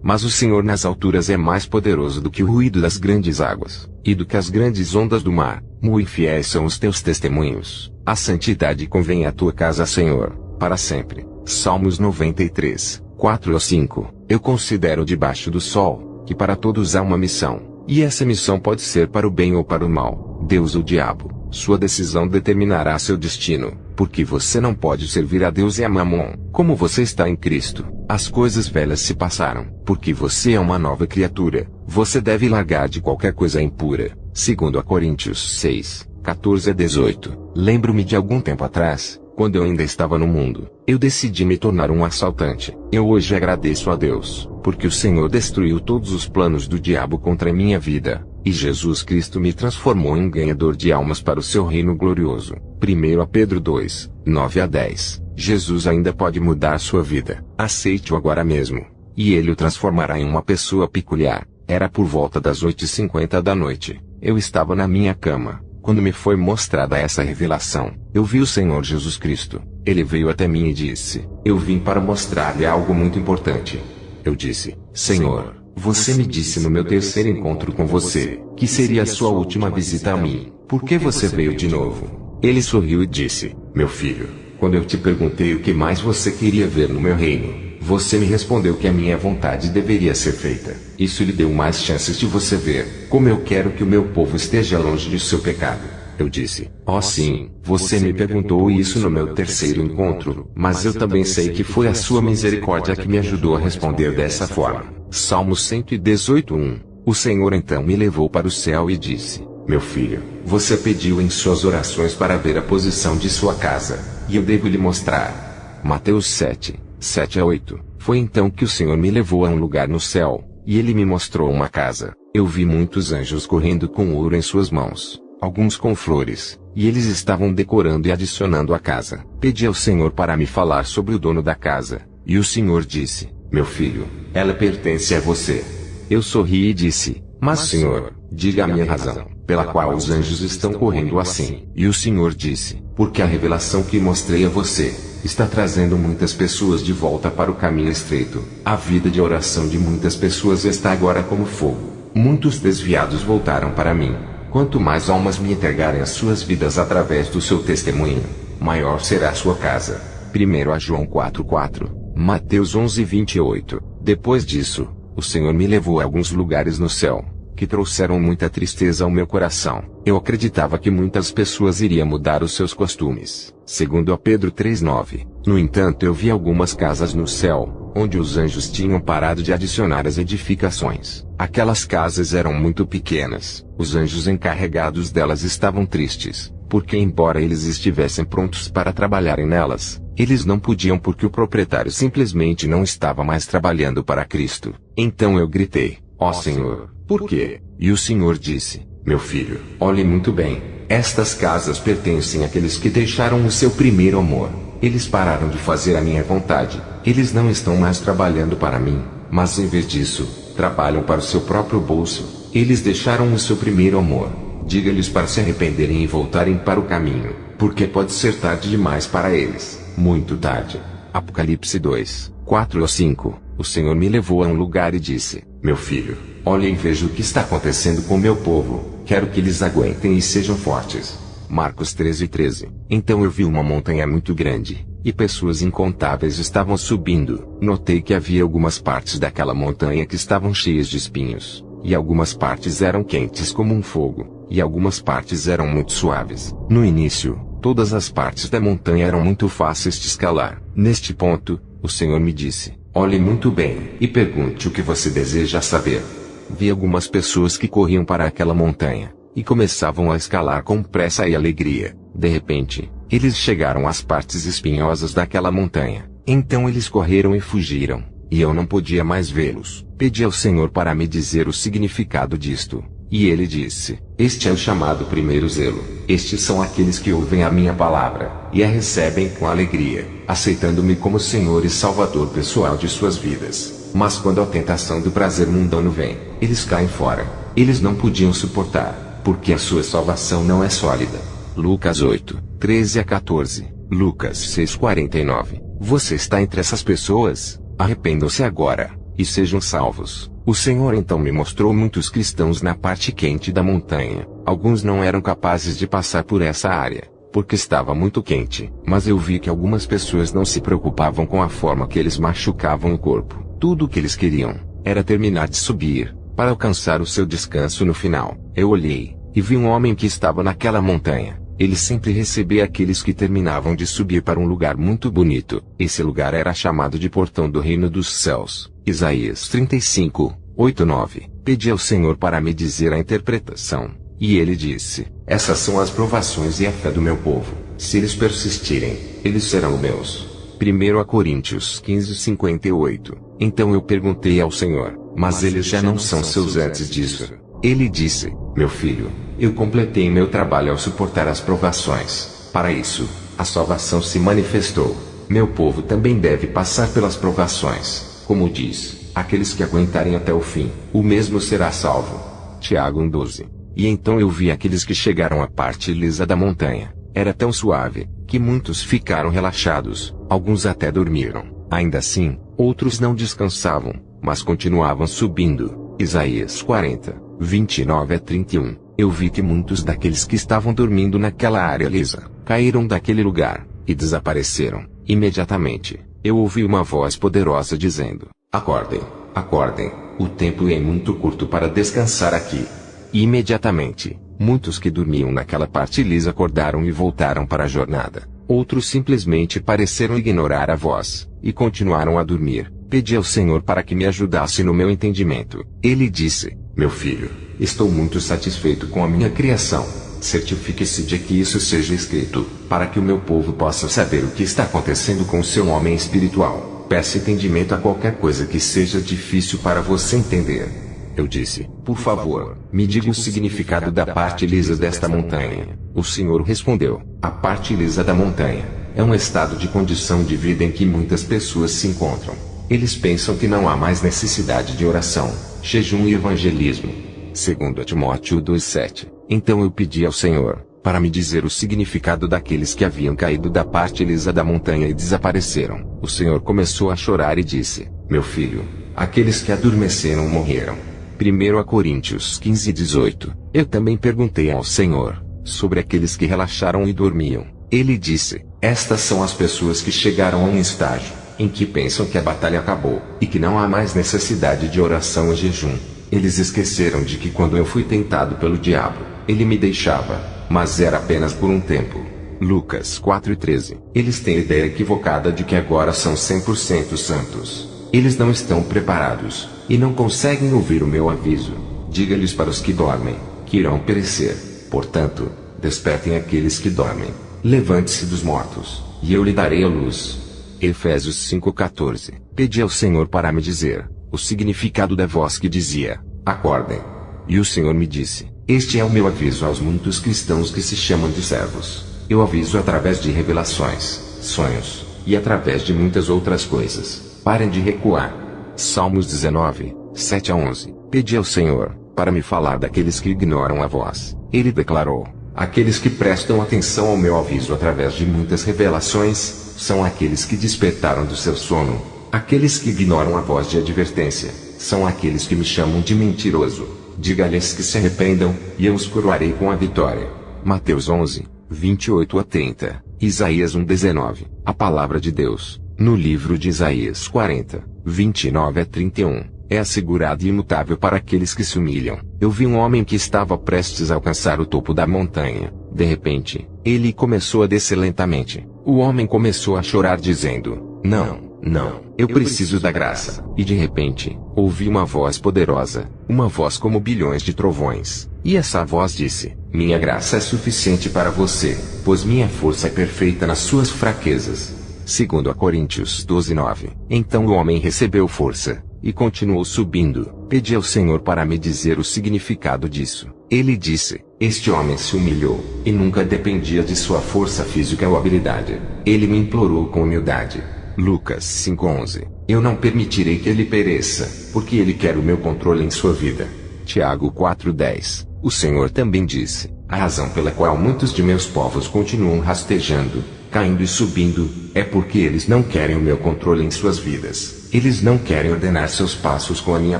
Mas o Senhor nas alturas é mais poderoso do que o ruído das grandes águas, e do que as grandes ondas do mar. Muito fiéis são os teus testemunhos. A santidade convém à tua casa, Senhor, para sempre. Salmos 93, 4 ou 5. Eu considero debaixo do sol, que para todos há uma missão, e essa missão pode ser para o bem ou para o mal. Deus ou diabo, sua decisão determinará seu destino, porque você não pode servir a Deus e a Mamon. Como você está em Cristo, as coisas velhas se passaram, porque você é uma nova criatura. Você deve largar de qualquer coisa impura. 2 Coríntios 6, 14 a 18. Lembro-me de algum tempo atrás, quando eu ainda estava no mundo, eu decidi me tornar um assaltante. Eu hoje agradeço a Deus, porque o Senhor destruiu todos os planos do diabo contra a minha vida, e Jesus Cristo me transformou em ganhador de almas para o seu reino glorioso. 1 Pedro 2, 9 a 10. Jesus ainda pode mudar sua vida. Aceite-o agora mesmo, e ele o transformará em uma pessoa peculiar. Era por volta das 8h50 da noite. Eu estava na minha cama, quando me foi mostrada essa revelação. Eu vi o Senhor Jesus Cristo. Ele veio até mim e disse: eu vim para mostrar-lhe algo muito importante. Eu disse: Senhor, você me disse no meu terceiro encontro com você, que seria a sua última visita a mim. Por que você veio de novo? Ele sorriu e disse: meu filho, quando eu te perguntei o que mais você queria ver no meu reino, você me respondeu que a minha vontade deveria ser feita. Isso lhe deu mais chances de você ver como eu quero que o meu povo esteja longe de seu pecado. Eu disse: oh sim, você me perguntou isso no meu terceiro encontro, mas eu também sei que foi a sua misericórdia que me ajudou a responder dessa forma. Salmos 118:1. O Senhor então me levou para o céu e disse: meu filho, você pediu em suas orações para ver a posição de sua casa, e eu devo lhe mostrar. Mateus 7, 7 a 8. Foi então que o Senhor me levou a um lugar no céu, e ele me mostrou uma casa. Eu vi muitos anjos correndo com ouro em suas mãos, alguns com flores, e eles estavam decorando e adicionando a casa. Pedi ao Senhor para me falar sobre o dono da casa, e o Senhor disse: meu filho, ela pertence a você. Eu sorri e disse: mas Senhor, diga a minha razão, pela qual os anjos estão correndo assim. E o Senhor disse: porque a revelação que mostrei a você está trazendo muitas pessoas de volta para o caminho estreito. A vida de oração de muitas pessoas está agora como fogo. Muitos desviados voltaram para mim. Quanto mais almas me entregarem as suas vidas através do seu testemunho, maior será a sua casa. 1 João 4:4, Mateus 11:28. Depois disso, o Senhor me levou a alguns lugares no céu, que trouxeram muita tristeza ao meu coração. Eu acreditava que muitas pessoas iriam mudar os seus costumes. Segundo a Pedro 3:9. No entanto, eu vi algumas casas no céu, onde os anjos tinham parado de adicionar as edificações. Aquelas casas eram muito pequenas. Os anjos encarregados delas estavam tristes, porque embora eles estivessem prontos para trabalharem nelas, eles não podiam porque o proprietário simplesmente não estava mais trabalhando para Cristo. Então eu gritei: ó Senhor, por quê? E o Senhor disse: meu filho, olhe muito bem. Estas casas pertencem àqueles que deixaram o seu primeiro amor. Eles pararam de fazer a minha vontade. Eles não estão mais trabalhando para mim, mas em vez disso, trabalham para o seu próprio bolso. Eles deixaram o seu primeiro amor. Diga-lhes para se arrependerem e voltarem para o caminho, porque pode ser tarde demais para eles. Muito tarde. Apocalipse 2, 4 ou 5. O Senhor me levou a um lugar e disse: meu filho, olhe e veja o que está acontecendo com meu povo. Quero que eles aguentem e sejam fortes. Marcos 13:13. Então eu vi uma montanha muito grande, e pessoas incontáveis estavam subindo. Notei que havia algumas partes daquela montanha que estavam cheias de espinhos, e algumas partes eram quentes como um fogo, e algumas partes eram muito suaves. No início, todas as partes da montanha eram muito fáceis de escalar. Neste ponto, o Senhor me disse: olhe muito bem, e pergunte o que você deseja saber. Vi algumas pessoas que corriam para aquela montanha, e começavam a escalar com pressa e alegria. De repente, eles chegaram às partes espinhosas daquela montanha. Então eles correram e fugiram, e eu não podia mais vê-los. Pedi ao Senhor para me dizer o significado disto. E ele disse: este é o chamado primeiro zelo. Estes são aqueles que ouvem a minha palavra, e a recebem com alegria, aceitando-me como Senhor e Salvador pessoal de suas vidas. Mas quando a tentação do prazer mundano vem, eles caem fora. Eles não podiam suportar, porque a sua salvação não é sólida. Lucas 8, 13 a 14. Lucas 6:49. Você está entre essas pessoas? Arrependam-se agora, e sejam salvos. O Senhor então me mostrou muitos cristãos na parte quente da montanha. Alguns não eram capazes de passar por essa área, porque estava muito quente. Mas eu vi que algumas pessoas não se preocupavam com a forma que eles machucavam o corpo. Tudo o que eles queriam era terminar de subir, para alcançar o seu descanso no final. Eu olhei, e vi um homem que estava naquela montanha. Ele sempre recebia aqueles que terminavam de subir para um lugar muito bonito. Esse lugar era chamado de Portão do Reino dos Céus. Isaías 35, 8, 9. Pedi ao Senhor para me dizer a interpretação. E ele disse: essas são as provações e a fé do meu povo. Se eles persistirem, eles serão meus. 1 Coríntios 15, 58. Então eu perguntei ao Senhor: mas eles já não são seus antes disso? Ele disse: meu filho, eu completei meu trabalho ao suportar as provações. Para isso, a salvação se manifestou. Meu povo também deve passar pelas provações. Como diz, aqueles que aguentarem até o fim, o mesmo será salvo. Tiago 1:12. E então eu vi aqueles que chegaram à parte lisa da montanha. Era tão suave, que muitos ficaram relaxados, alguns até dormiram. Ainda assim, outros não descansavam, mas continuavam subindo. Isaías 40, 29 a 31. Eu vi que muitos daqueles que estavam dormindo naquela área lisa, caíram daquele lugar, e desapareceram. Imediatamente, eu ouvi uma voz poderosa dizendo: acordem, acordem, o tempo é muito curto para descansar aqui. E imediatamente, muitos que dormiam naquela parte lisa acordaram e voltaram para a jornada. Outros simplesmente pareceram ignorar a voz, e continuaram a dormir. Pedi ao Senhor para que me ajudasse no meu entendimento. Ele disse: meu filho, estou muito satisfeito com a minha criação. Certifique-se de que isso seja escrito, para que o meu povo possa saber o que está acontecendo com o seu homem espiritual. Peça entendimento a qualquer coisa que seja difícil para você entender. Eu disse: por favor, me diga o significado da parte lisa desta montanha. O Senhor respondeu: a parte lisa da montanha é um estado de condição de vida em que muitas pessoas se encontram. Eles pensam que não há mais necessidade de oração, jejum e evangelismo. 2 Timóteo 2:7. Então eu pedi ao Senhor para me dizer o significado daqueles que haviam caído da parte lisa da montanha e desapareceram. O Senhor começou a chorar e disse: meu filho, aqueles que adormeceram morreram. 1 Coríntios 15, 18. Eu também perguntei ao Senhor sobre aqueles que relaxaram e dormiam. Ele disse: estas são as pessoas que chegaram a um estágio em que pensam que a batalha acabou, e que não há mais necessidade de oração e jejum. Eles esqueceram de que quando eu fui tentado pelo diabo, ele me deixava, mas era apenas por um tempo. Lucas 4:13. Eles têm a ideia equivocada de que agora são 100% santos. Eles não estão preparados, e não conseguem ouvir o meu aviso. Diga-lhes para os que dormem, que irão perecer. Portanto, despertem aqueles que dormem. Levante-se dos mortos, e eu lhe darei a luz. Efésios 5:14. Pedi ao Senhor para me dizer o significado da voz que dizia: acordem. E o Senhor me disse: este é o meu aviso aos muitos cristãos que se chamam de servos. Eu aviso através de revelações, sonhos, e através de muitas outras coisas. Parem de recuar. Salmos 19, 7 a 11. Pedi ao Senhor para me falar daqueles que ignoram a voz. Ele declarou: aqueles que prestam atenção ao meu aviso através de muitas revelações, são aqueles que despertaram do seu sono. Aqueles que ignoram a voz de advertência, são aqueles que me chamam de mentiroso. Diga-lhes que se arrependam, e eu os coroarei com a vitória. Mateus 11, 28 a 30. Isaías 1:19. A palavra de Deus, no livro de Isaías 40, 29 a 31, é assegurada e imutável para aqueles que se humilham. Eu vi um homem que estava prestes a alcançar o topo da montanha. De repente, ele começou a descer lentamente. O homem começou a chorar dizendo: não, não, eu preciso da graça. E de repente, ouvi uma voz poderosa, uma voz como bilhões de trovões. E essa voz disse: minha graça é suficiente para você, pois minha força é perfeita nas suas fraquezas. 2 Coríntios 12:9. Então o homem recebeu força, e continuou subindo. Pedi ao Senhor para me dizer o significado disso. Ele disse: este homem se humilhou, e nunca dependia de sua força física ou habilidade. Ele me implorou com humildade. Lucas 5:11. Eu não permitirei que ele pereça, porque ele quer o meu controle em sua vida. Tiago 4:10. O Senhor também disse: a razão pela qual muitos de meus povos continuam rastejando, caindo e subindo, é porque eles não querem o meu controle em suas vidas. Eles não querem ordenar seus passos com a minha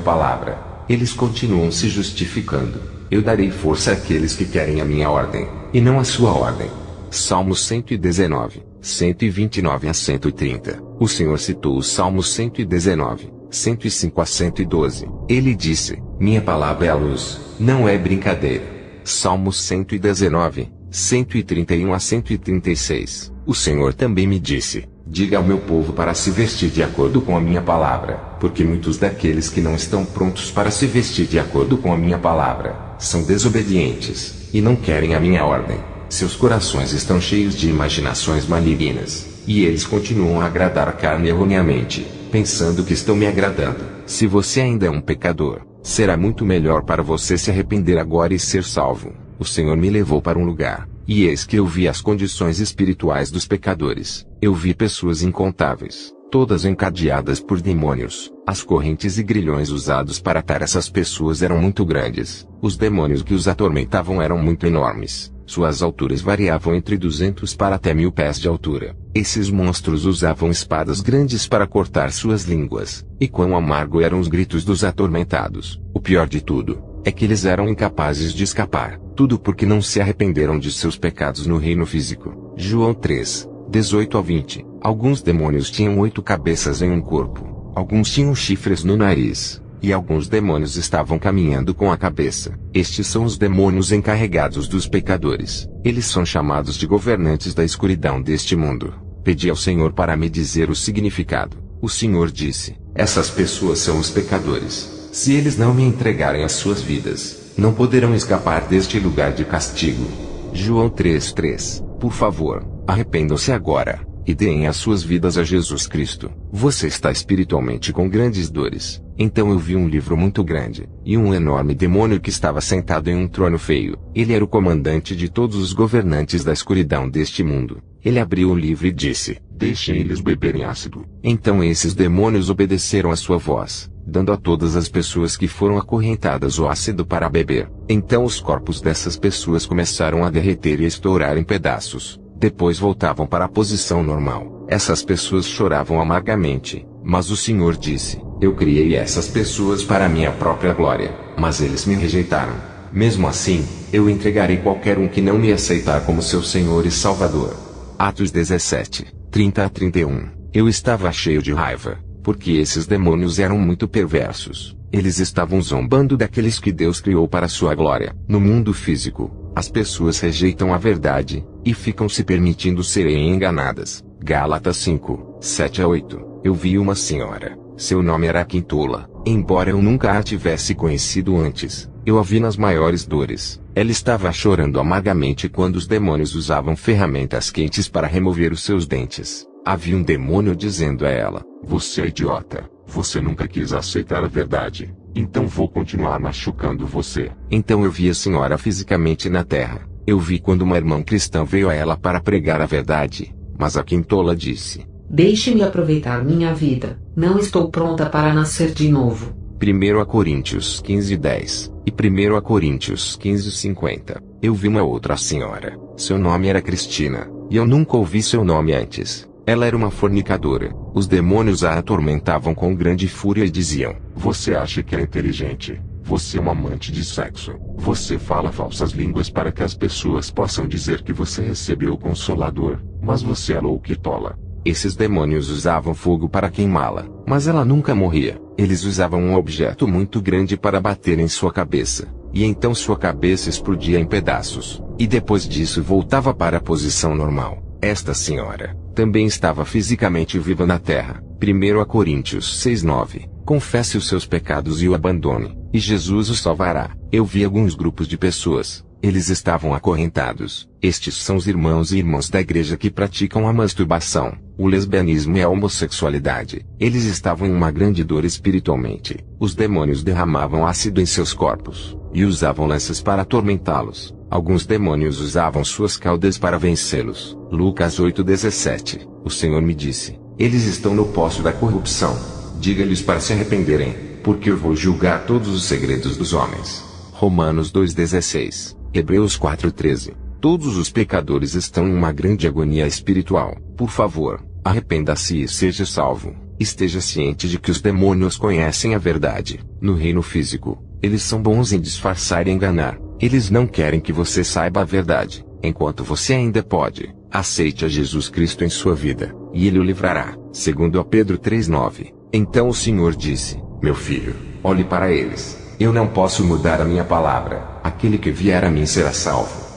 palavra. Eles continuam se justificando. Eu darei força àqueles que querem a minha ordem, e não a sua ordem. Salmos 119, 129 a 130. O Senhor citou os Salmos 119, 105 a 112. Ele disse: minha palavra é a luz, não é brincadeira. Salmos 119, 131 a 136. O Senhor também me disse: diga ao meu povo para se vestir de acordo com a minha palavra, porque muitos daqueles que não estão prontos para se vestir de acordo com a minha palavra, são desobedientes, e não querem a minha ordem. Seus corações estão cheios de imaginações malignas, e eles continuam a agradar a carne erroneamente, pensando que estão me agradando. Se você ainda é um pecador, será muito melhor para você se arrepender agora e ser salvo. O Senhor me levou para um lugar, e eis que eu vi as condições espirituais dos pecadores. Eu vi pessoas incontáveis, todas encadeadas por demônios. As correntes e grilhões usados para atar essas pessoas eram muito grandes. Os demônios que os atormentavam eram muito enormes. Suas alturas variavam entre 200 para até 1000 pés de altura. Esses monstros usavam espadas grandes para cortar suas línguas. E quão amargo eram os gritos dos atormentados. O pior de tudo é que eles eram incapazes de escapar. Tudo porque não se arrependeram de seus pecados no reino físico. João 3, 18 a 20. Alguns demônios tinham 8 cabeças em um corpo. Alguns tinham chifres no nariz. E alguns demônios estavam caminhando com a cabeça. Estes são os demônios encarregados dos pecadores. Eles são chamados de governantes da escuridão deste mundo. Pedi ao Senhor para me dizer o significado. O Senhor disse: essas pessoas são os pecadores. Se eles não me entregarem as suas vidas, não poderão escapar deste lugar de castigo. João 3:3. Por favor, arrependam-se agora, e deem as suas vidas a Jesus Cristo. Você está espiritualmente com grandes dores. Então eu vi um livro muito grande, e um enorme demônio que estava sentado em um trono feio. Ele era o comandante de todos os governantes da escuridão deste mundo. Ele abriu o livro e disse: deixem eles beberem ácido. Então esses demônios obedeceram à sua voz, dando a todas as pessoas que foram acorrentadas o ácido para beber. Então os corpos dessas pessoas começaram a derreter e a estourar em pedaços. Depois voltavam para a posição normal. Essas pessoas choravam amargamente, mas o Senhor disse: eu criei essas pessoas para a minha própria glória, mas eles me rejeitaram. Mesmo assim, eu entregarei qualquer um que não me aceitar como seu Senhor e Salvador. Atos 17, 30 a 31. Eu estava cheio de raiva, porque esses demônios eram muito perversos. Eles estavam zombando daqueles que Deus criou para sua glória. No mundo físico, as pessoas rejeitam a verdade, e ficam se permitindo serem enganadas. Gálatas 5, 7 a 8. Eu vi uma senhora. Seu nome era Quintola. Embora eu nunca a tivesse conhecido antes, eu a vi nas maiores dores. Ela estava chorando amargamente quando os demônios usavam ferramentas quentes para remover os seus dentes. Havia um demônio dizendo a ela: você é idiota. Você nunca quis aceitar a verdade. Então vou continuar machucando você. Então eu vi a senhora fisicamente na terra. Eu vi quando uma irmã cristã veio a ela para pregar a verdade. Mas a Quintola disse: deixe-me aproveitar minha vida. Não estou pronta para nascer de novo. 1 Coríntios 15:10 e 1 Coríntios 15:50. Eu vi uma outra senhora. Seu nome era Cristina, e eu nunca ouvi seu nome antes. Ela era uma fornicadora. Os demônios a atormentavam com grande fúria e diziam: você acha que é inteligente? Você é um amante de sexo. Você fala falsas línguas para que as pessoas possam dizer que você recebeu o Consolador, mas você é louca e tola. Esses demônios usavam fogo para queimá-la, mas ela nunca morria. Eles usavam um objeto muito grande para bater em sua cabeça, e então sua cabeça explodia em pedaços, e depois disso voltava para a posição normal. Esta senhora também estava fisicamente viva na terra. 1 Coríntios 6:9. Confesse os seus pecados e o abandone, e Jesus o salvará. Eu vi alguns grupos de pessoas. Eles estavam acorrentados. Estes são os irmãos e irmãs da igreja que praticam a masturbação, o lesbianismo e a homossexualidade. Eles estavam em uma grande dor espiritualmente. Os demônios derramavam ácido em seus corpos, e usavam lanças para atormentá-los. Alguns demônios usavam suas caudas para vencê-los. Lucas 8:17. O Senhor me disse: eles estão no poço da corrupção. Diga-lhes para se arrependerem, porque eu vou julgar todos os segredos dos homens. Romanos 2:16. Hebreus 4:13. Todos os pecadores estão em uma grande agonia espiritual. Por favor, arrependa-se e seja salvo. Esteja ciente de que os demônios conhecem a verdade. No reino físico, eles são bons em disfarçar e enganar. Eles não querem que você saiba a verdade. Enquanto você ainda pode, aceite a Jesus Cristo em sua vida, e Ele o livrará. Segundo a Pedro 3:9. Então o Senhor disse: meu filho, olhe para eles. Eu não posso mudar a minha palavra. Aquele que vier a mim será salvo.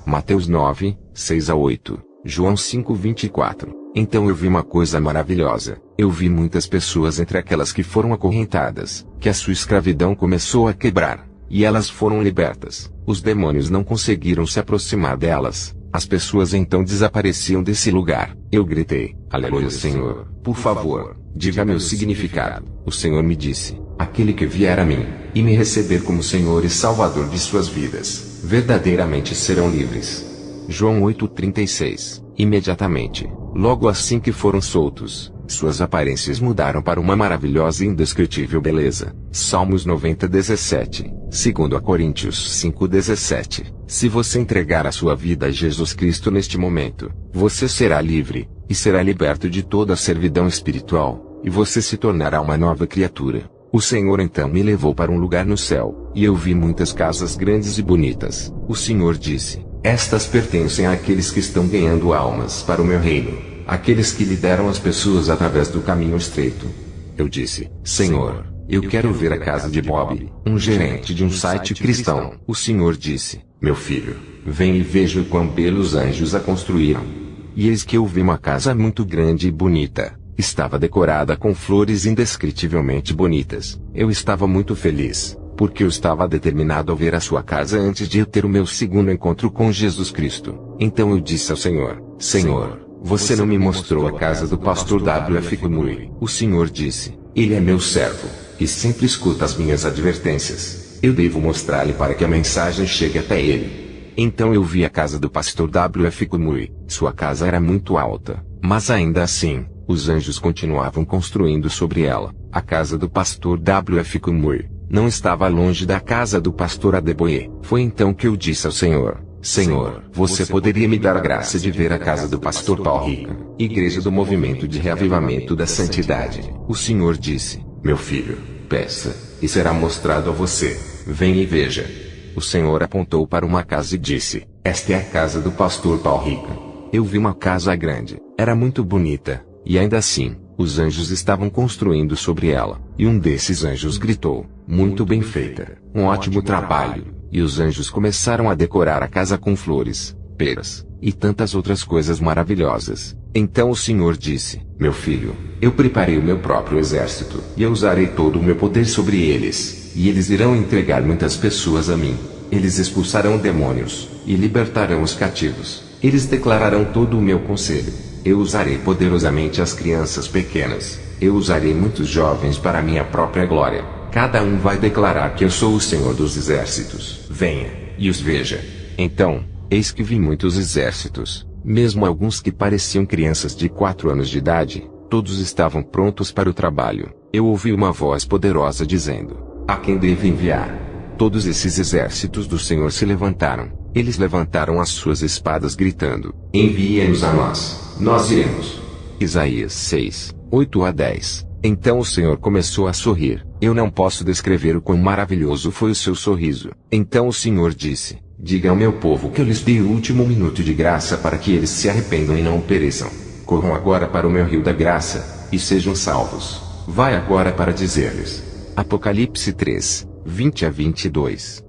Mateus 9, 6-8. João 5:24. Então eu vi uma coisa maravilhosa. Eu vi muitas pessoas entre aquelas que foram acorrentadas, que a sua escravidão começou a quebrar, e elas foram libertas. Os demônios não conseguiram se aproximar delas. As pessoas então desapareciam desse lugar. Eu gritei: aleluia, Senhor, por favor, diga-me o significado. O Senhor me disse: aquele que vier a mim, e me receber como Senhor e Salvador de suas vidas, verdadeiramente serão livres. João 8:36. Imediatamente, logo assim que foram soltos, suas aparências mudaram para uma maravilhosa e indescritível beleza. Salmos 90:17. Segundo a Coríntios 5:17. Se você entregar a sua vida a Jesus Cristo neste momento, você será livre, e será liberto de toda a servidão espiritual, e você se tornará uma nova criatura. O Senhor então me levou para um lugar no céu, e eu vi muitas casas grandes e bonitas. O Senhor disse: estas pertencem àqueles que estão ganhando almas para o meu reino, aqueles que lideram as pessoas através do caminho estreito. Eu disse: Senhor, eu quero ver a casa de Bob, um gerente de um site cristão. O Senhor disse: meu filho, vem e veja o quão belos anjos a construíram. E eis que eu vi uma casa muito grande e bonita. Estava decorada com flores indescritivelmente bonitas. Eu estava muito feliz, porque eu estava determinado a ver a sua casa antes de eu ter o meu segundo encontro com Jesus Cristo. Então eu disse ao Senhor: Senhor, você não me mostrou a casa do pastor W.F. Murray. O Senhor disse: ele é meu servo, e sempre escuta as minhas advertências. Eu devo mostrar-lhe para que a mensagem chegue até ele. Então eu vi a casa do pastor W.F. Murray. Sua casa era muito alta, mas ainda assim, os anjos continuavam construindo sobre ela. A casa do pastor W.F. Murray não estava longe da casa do pastor Adeboye. Foi então que eu disse ao Senhor: Senhor, você poderia me dar a graça de ver a casa do pastor Paul Rica, igreja do movimento de reavivamento da santidade? O Senhor disse: meu filho, peça, e será mostrado a você. Venha e veja. O Senhor apontou para uma casa e disse: esta é a casa do pastor Paul Rica. Eu vi uma casa grande, era muito bonita, e ainda assim, os anjos estavam construindo sobre ela, e um desses anjos gritou: muito bem feita, um ótimo trabalho. E os anjos começaram a decorar a casa com flores, peras, e tantas outras coisas maravilhosas. Então o Senhor disse: meu filho, eu preparei o meu próprio exército, e eu usarei todo o meu poder sobre eles, e eles irão entregar muitas pessoas a mim. Eles expulsarão demônios, e libertarão os cativos. Eles declararão todo o meu conselho. Eu usarei poderosamente as crianças pequenas. Eu usarei muitos jovens para a minha própria glória. Cada um vai declarar que eu sou o Senhor dos exércitos. Venha, e os veja. Então, eis que vi muitos exércitos, mesmo alguns que pareciam crianças de 4 anos de idade. Todos estavam prontos para o trabalho. Eu ouvi uma voz poderosa dizendo: a quem devo enviar? Todos esses exércitos do Senhor se levantaram. Eles levantaram as suas espadas gritando: envie-nos a nós iremos. Isaías 6, 8-10. Então o Senhor começou a sorrir. Eu não posso descrever o quão maravilhoso foi o seu sorriso. Então o Senhor disse: diga ao meu povo que eu lhes dei o último minuto de graça para que eles se arrependam e não pereçam. Corram agora para o meu rio da graça, e sejam salvos. Vai agora para dizer-lhes. Apocalipse 3, 20-22.